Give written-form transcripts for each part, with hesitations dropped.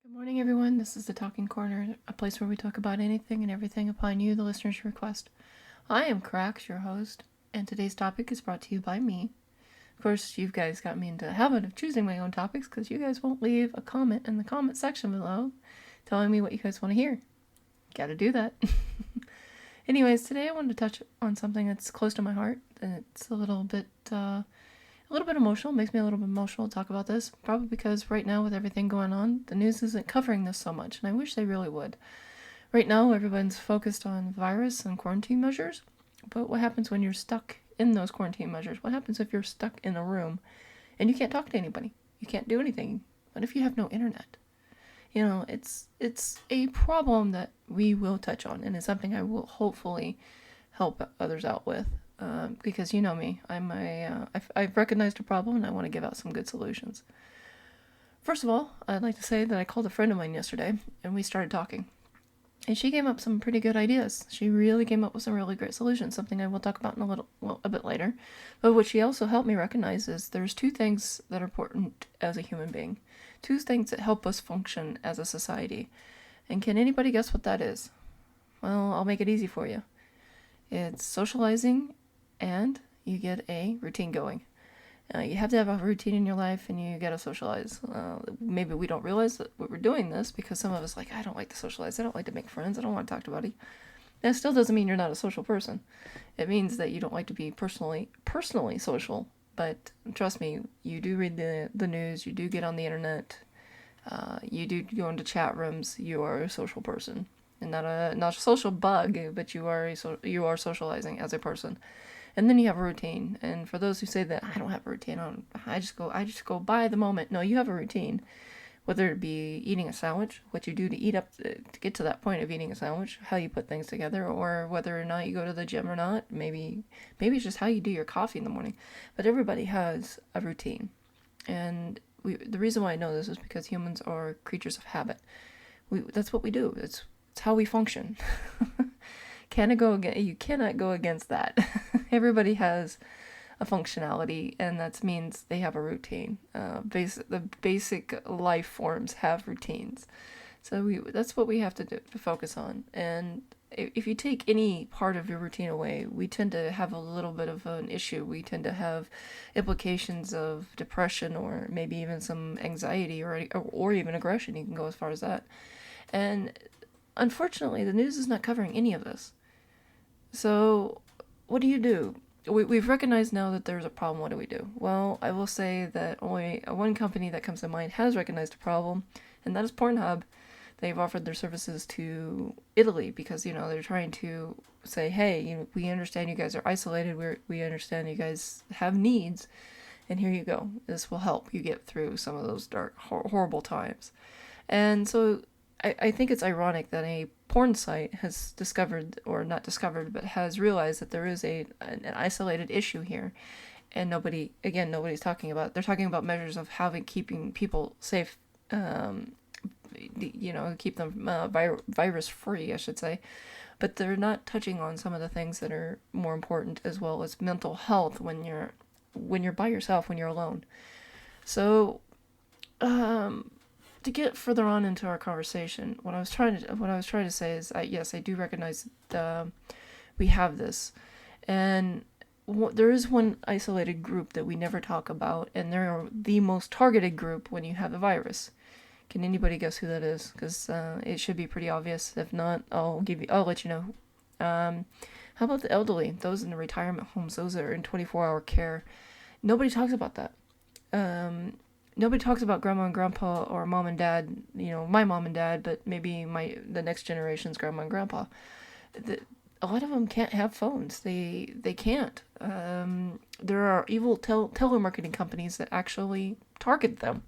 Good morning, everyone. This is the Talking Corner, a place where we talk about anything and everything upon you, the listener's request. I am Crax, your host, and today's topic is brought to you by me. Of course, you guys got me into the habit of choosing my own topics because you guys won't leave a comment in the comment section below telling me what you guys want to hear. Gotta do that. Anyways, today I wanted to touch on something that's close to my heart, and it's a little bit emotional. It makes me a little bit emotional to talk about this, probably because right now with everything going on, the news isn't covering this so much, and I wish they really would. Right now, everyone's focused on virus and quarantine measures, but what happens when you're stuck in those quarantine measures? What happens if you're stuck in a room and you can't talk to anybody? You can't do anything. What if you have no internet? You know, it's a problem that we will touch on, and it's something I will hopefully help others out with. Because you know me, I've recognized a problem and I want to give out some good solutions. First of all, I'd like to say that I called a friend of mine yesterday and we started talking. And she came up with some pretty good ideas. She really came up with some really great solutions, something I will talk about in a bit later. But what she also helped me recognize is there's two things that are important as a human being. Two things that help us function as a society. And can anybody guess what that is? Well, I'll make it easy for you. It's socializing and you get a routine going. You have to have a routine in your life and you got to socialize. Maybe we don't realize that we're doing this because some of us like, I don't like to socialize. I don't like to make friends. I don't want to talk to anybody. That still doesn't mean you're not a social person. It means that you don't like to be personally social. But trust me, you do read the news. You do get on the internet. You do go into chat rooms. You are a social person. And not a social bug, but you are socializing as a person. And then you have a routine. And for those who say that I don't have a routine, I just go by the moment. No, you have a routine. Whether it be eating a sandwich, what you do to eat up to get to that point of eating a sandwich, how you put things together, or whether or not you go to the gym or not. Maybe it's just how you do your coffee in the morning. But everybody has a routine. And the reason why I know this is because humans are creatures of habit. That's what we do. It's how we function. You cannot go against that. Everybody has a functionality, and that means they have a routine. The basic life forms have routines. So that's what we have to do, to focus on. And if you take any part of your routine away, we tend to have a little bit of an issue. We tend to have implications of depression or maybe even some anxiety or even aggression. You can go as far as that. And unfortunately, the news is not covering any of this. So, what do? We've recognized now that there's a problem. What do we do? Well, I will say that only one company that comes to mind has recognized a problem, and that is Pornhub. They've offered their services to Italy because, they're trying to say, hey, we understand you guys are isolated. We understand you guys have needs, and here you go. This will help you get through some of those dark, horrible times. And so I think it's ironic that a porn site has has realized that there is an isolated issue here, and nobody's talking about it. They're talking about measures of keeping people safe, keep them virus free, I should say, but they're not touching on some of the things that are more important, as well as mental health when you're by yourself, when you're alone. So, to get further on into our conversation, what I was trying to say is, yes, I do recognize that we have this, and there is one isolated group that we never talk about, and they're the most targeted group when you have the virus. Can anybody guess who that is? Because it should be pretty obvious. If not, I'll let you know. How about the elderly? Those in the retirement homes, those that are in 24-hour care. Nobody talks about that. Nobody talks about grandma and grandpa or mom and dad, my mom and dad, but maybe the next generation's grandma and grandpa. A lot of them can't have phones. They can't. There are evil telemarketing companies that actually target them,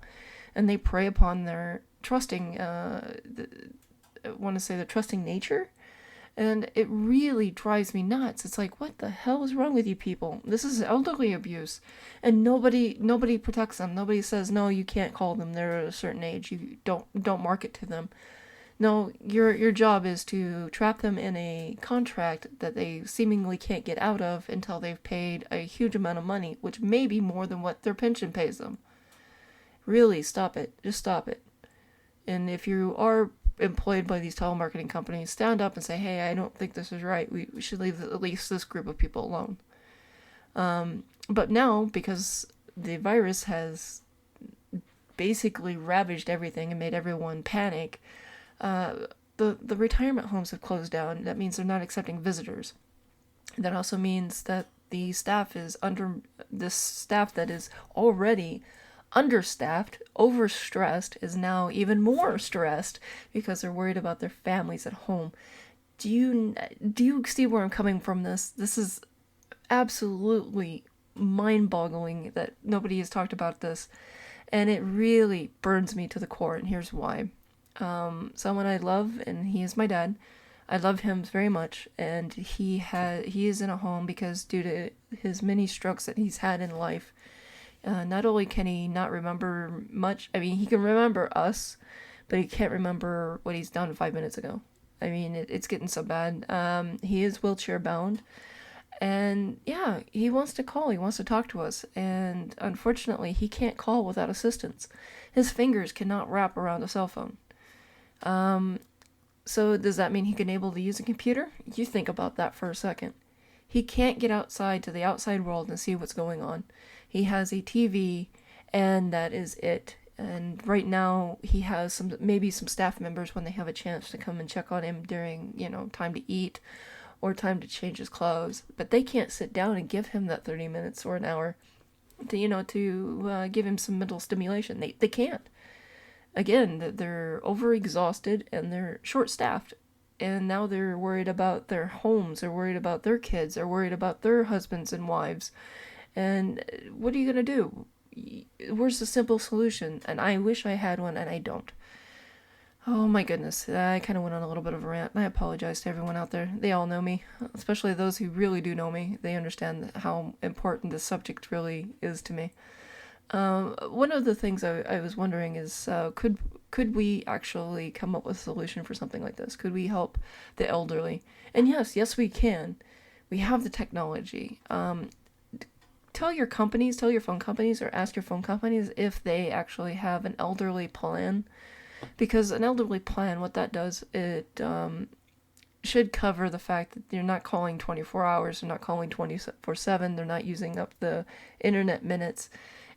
and they prey upon their trusting, the trusting nature. And it really drives me nuts. It's like, what the hell is wrong with you people? This is elderly abuse. And nobody protects them. Nobody says, no, you can't call them. They're at a certain age. You don't market to them. No, your job is to trap them in a contract that they seemingly can't get out of until they've paid a huge amount of money, which may be more than what their pension pays them. Really, stop it. Just stop it. And if you are employed by these telemarketing companies, stand up and say, hey, I don't think this is right. We should leave at least this group of people alone. But now, because the virus has basically ravaged everything and made everyone panic, the retirement homes have closed down. That means they're not accepting visitors. That also means that the staff is this staff that is already understaffed, overstressed, is now even more stressed because they're worried about their families at home. Do you see where I'm coming from this? This is absolutely mind-boggling that nobody has talked about this, and it really burns me to the core, and here's why. Someone I love, and he is my dad. I love him very much, and he is in a home because due to his many strokes that he's had in life, not only can he not remember much, I mean, he can remember us, but he can't remember what he's done 5 minutes ago. I mean, it's getting so bad. He is wheelchair bound, and yeah, he wants to call, he wants to talk to us, and unfortunately, he can't call without assistance. His fingers cannot wrap around a cell phone. So does that mean he can able to use a computer? You think about that for a second. He can't get outside to the outside world and see what's going on. He has a TV, and that is it. And right now, he has maybe some staff members when they have a chance to come and check on him during, time to eat or time to change his clothes. But they can't sit down and give him that 30 minutes or an hour to give him some mental stimulation. They can't. Again, they're overexhausted and they're short-staffed. And now they're worried about their homes, they're worried about their kids, they're worried about their husbands and wives. And what are you going to do? Where's the simple solution? And I wish I had one, and I don't. Oh my goodness, I kind of went on a little bit of a rant, and I apologize to everyone out there. They all know me, especially those who really do know me. They understand how important this subject really is to me. One of the things I was wondering is, could we actually come up with a solution for something like this? Could we help the elderly? And yes, we can. We have the technology. Tell your phone companies, or ask your phone companies if they actually have an elderly plan. Because an elderly plan, what that does, it should cover the fact that you're not calling 24 hours, they're not calling 24/7, they're not using up the internet minutes.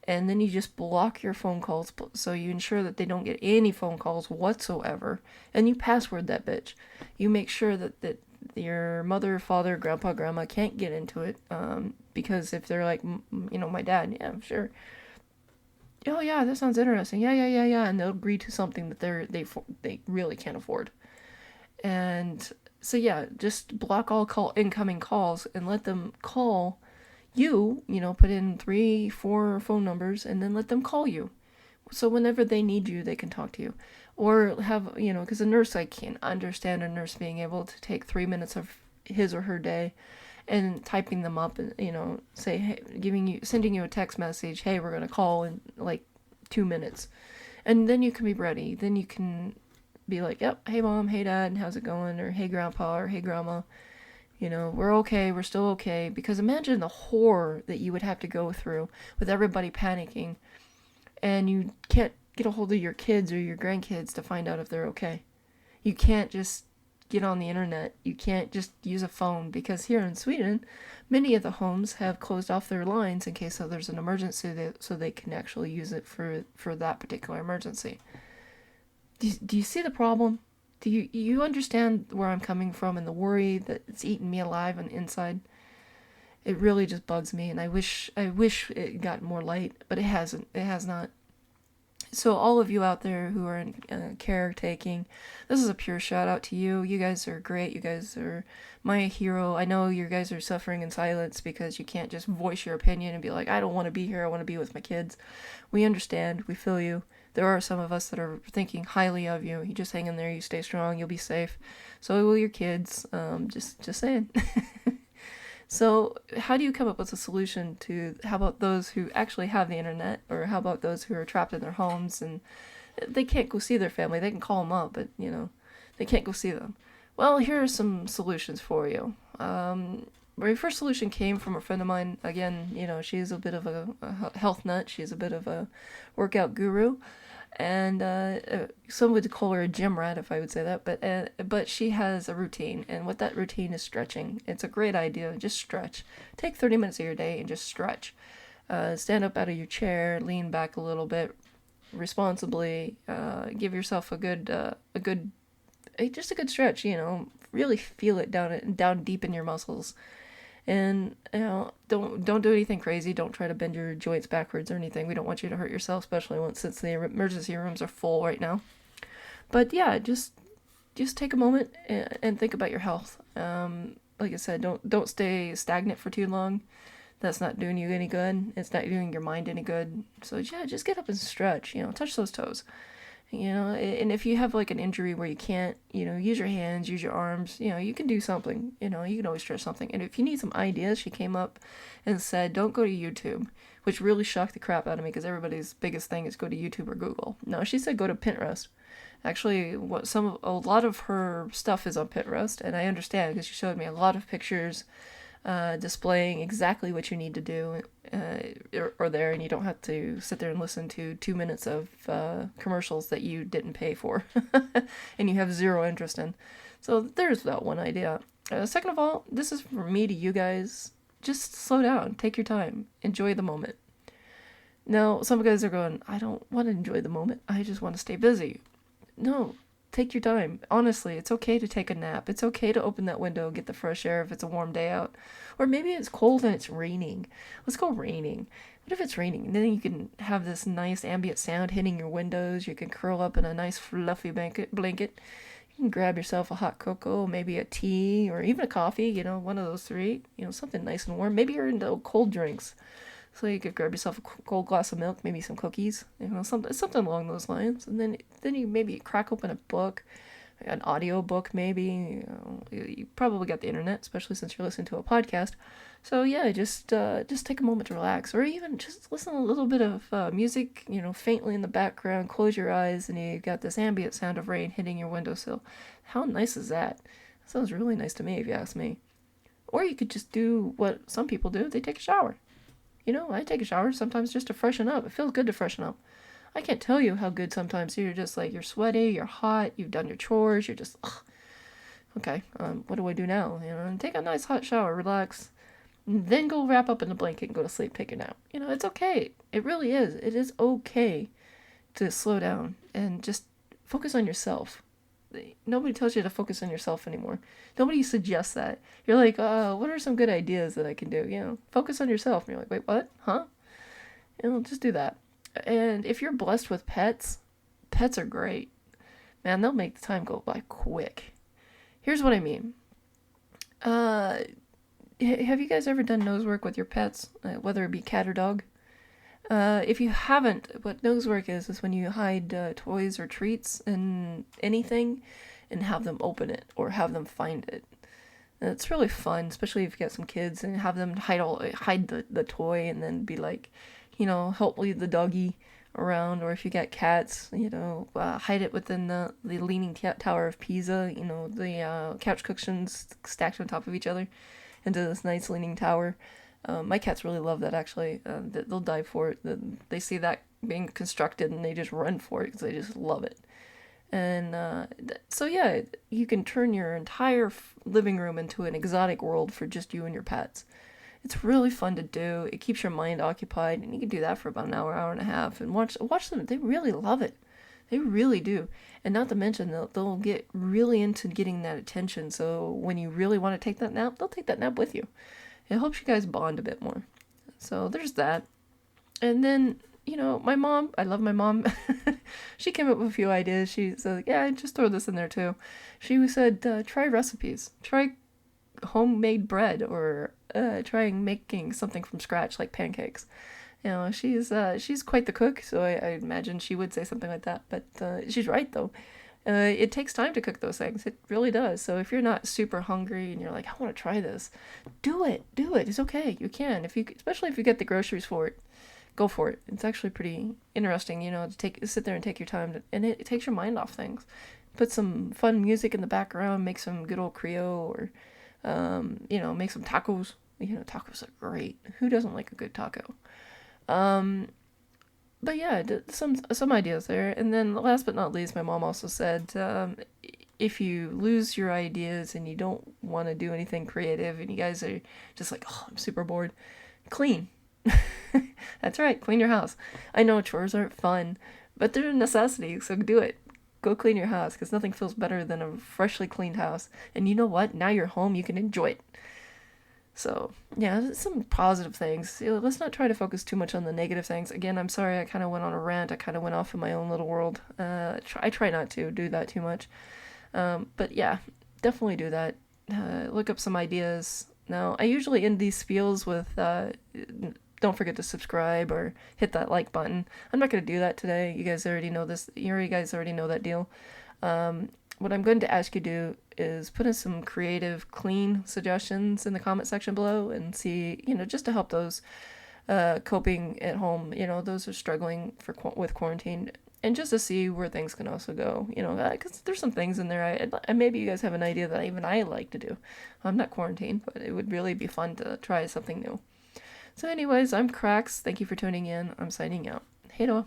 And then you just block your phone calls, so you ensure that they don't get any phone calls whatsoever. And you password that bitch. You make sure that your mother, father, grandpa, grandma can't get into it. Because if they're like, my dad, yeah, sure. Oh yeah, that sounds interesting. Yeah. And they'll agree to something that they really can't afford. And so yeah, just block all incoming calls and let them call you, put in 3-4 phone numbers and then let them call you. So whenever they need you, they can talk to you. Or have, because a nurse, I can't understand a nurse being able to take 3 minutes of his or her day and typing them up and, say, hey, sending you a text message, hey, we're going to call in like 2 minutes. And then you can be ready. Then you can be like, yep, hey mom, hey dad, how's it going? Or hey grandpa, or hey grandma. We're okay, we're still okay. Because imagine the horror that you would have to go through with everybody panicking, and you can't get a hold of your kids or your grandkids to find out if they're okay. You can't just get on the internet. You can't just use a phone, because here in Sweden, many of the homes have closed off their lines in case there's an emergency, so they can actually use it for that particular emergency. Do you see the problem? Do you understand where I'm coming from and the worry that it's eating me alive on the inside? It really just bugs me, and I wish it got more light, but it hasn't. It has not. So all of you out there who are in caretaking, this is a pure shout out to you. You guys are great. You guys are my hero. I know you guys are suffering in silence because you can't just voice your opinion and be like, I don't want to be here. I want to be with my kids. We understand. We feel you. There are some of us that are thinking highly of you. You just hang in there. You stay strong. You'll be safe. So will your kids. Just saying. So how do you come up with a solution to, how about those who actually have the internet, or how about those who are trapped in their homes and they can't go see their family? They can call them up, but they can't go see them. Well, here are some solutions for you. My first solution came from a friend of mine. Again, she's a bit of a health nut. She's a bit of a workout guru. And some would call her a gym rat if I would say that, but she has a routine, and what that routine is stretching. It's a great idea. Just stretch. Take 30 minutes of your day and just stretch. Stand up out of your chair, lean back a little bit responsibly. Give yourself just a good stretch. Really feel it down deep in your muscles. And don't do anything crazy. Don't try to bend your joints backwards or anything. We don't want you to hurt yourself, especially since the emergency rooms are full right now. But yeah, just take a moment and think about your health. Like I said, don't stay stagnant for too long. That's not doing you any good. It's not doing your mind any good. So yeah, just get up and stretch. Touch those toes. And if you have like an injury where you can't, use your hands, use your arms, you can do something. You can always stretch something. And if you need some ideas, she came up and said, don't go to YouTube, which really shocked the crap out of me because everybody's biggest thing is go to YouTube or Google. No, she said go to Pinterest. Actually, a lot of her stuff is on Pinterest, and I understand because she showed me a lot of pictures displaying exactly what you need to do or there, and you don't have to sit there and listen to 2 minutes of commercials that you didn't pay for and you have zero interest in. So there's that one idea. Second of all, this is for me to you guys. Just slow down, take your time, enjoy the moment. Now, some guys are going, I don't want to enjoy the moment, I just want to stay busy. No, take your time. Honestly, it's okay to take a nap. It's okay to open that window and get the fresh air if it's a warm day out. Or maybe it's cold and it's raining. Let's go raining. What if it's raining? And then you can have this nice ambient sound hitting your windows. You can curl up in a nice fluffy blanket. You can grab yourself a hot cocoa, maybe a tea, or even a coffee, one of those three. Something nice and warm. Maybe you're into cold drinks. So you could grab yourself a cold glass of milk, maybe some cookies, something along those lines. And then you maybe crack open a book, an audio book maybe. You probably got the internet, especially since you're listening to a podcast. So yeah, just take a moment to relax, or even just listen to a little bit of music, faintly in the background. Close your eyes, and you've got this ambient sound of rain hitting your windowsill. How nice is that? That sounds really nice to me, if you ask me. Or you could just do what some people do. They take a shower. I take a shower sometimes just to freshen up. It feels good to freshen up. I can't tell you how good sometimes you're just like, you're sweaty, you're hot, you've done your chores, you're just, ugh. Okay, what do I do now? Take a nice hot shower, relax, then go wrap up in a blanket and go to sleep, take a nap. It's okay. It really is. It is okay to slow down and just focus on yourself. Nobody tells you to focus on yourself anymore. Nobody suggests that. You're like, what are some good ideas that I can do? Focus on yourself. And you're like, wait, what? Huh? Just do that. And if you're blessed with pets are great. Man, they'll make the time go by quick. Here's what I mean. Have you guys ever done nose work with your pets, whether it be cat or dog? If you haven't, what nose work is when you hide toys or treats in anything and have them open it or have them find it. And it's really fun, especially if you got some kids, and have them hide the toy and then be like, help lead the doggy around. Or if you got cats, hide it within the Leaning Tower of Pisa, the couch cushions stacked on top of each other into this nice leaning tower. My cats really love that, actually. They'll dive for it. They see that being constructed and they just run for it because they just love it. And so yeah, you can turn your entire living room into an exotic world for just you and your pets. It's really fun to do. It keeps your mind occupied, and you can do that for about an hour and a half, and watch them. They really love it. They really do. And not to mention, they'll get really into getting that attention. So when you really want to take that nap, they'll take that nap with you. It helps you guys bond a bit more. So there's that. And then, my mom, I love my mom. She came up with a few ideas. She said, yeah, just throw this in there too. She said, try recipes. Try homemade bread, or trying making something from scratch like pancakes. She's quite the cook, so I imagine she would say something like that. But she's right, though. It takes time to cook those things. It really does. So if you're not super hungry and you're like, I want to try this, do it. It's okay. You can. Especially if you get the groceries for it, go for it. It's actually pretty interesting, to sit there and take your time, and it takes your mind off things. Put some fun music in the background, make some good old Creole, or make some tacos. Tacos are great. Who doesn't like a good taco? but yeah, some ideas there. And then last but not least, my mom also said, if you lose your ideas and you don't want to do anything creative and you guys are just like, oh, I'm super bored, clean. That's right, clean your house. I know chores aren't fun, but they're a necessity, so do it. Go clean your house, because nothing feels better than a freshly cleaned house. And you know what? Now you're home, you can enjoy it. So, yeah, some positive things. Let's not try to focus too much on the negative things. Again, I'm sorry I kind of went on a rant. I kind of went off in my own little world. I try not to do that too much. But yeah, definitely do that. Look up some ideas. Now, I usually end these spiels with don't forget to subscribe or hit that like button. I'm not going to do that today. You guys already know this. You guys already know that deal. What I'm going to ask you to do is put in some creative, clean suggestions in the comment section below and see, just to help those coping at home, those are struggling with quarantine, and just to see where things can also go, because there's some things in there. Maybe you guys have an idea that even I like to do. I'm not quarantined, but it would really be fun to try something new. So anyways, I'm Cracks. Thank you for tuning in. I'm signing out. Hey, Noah.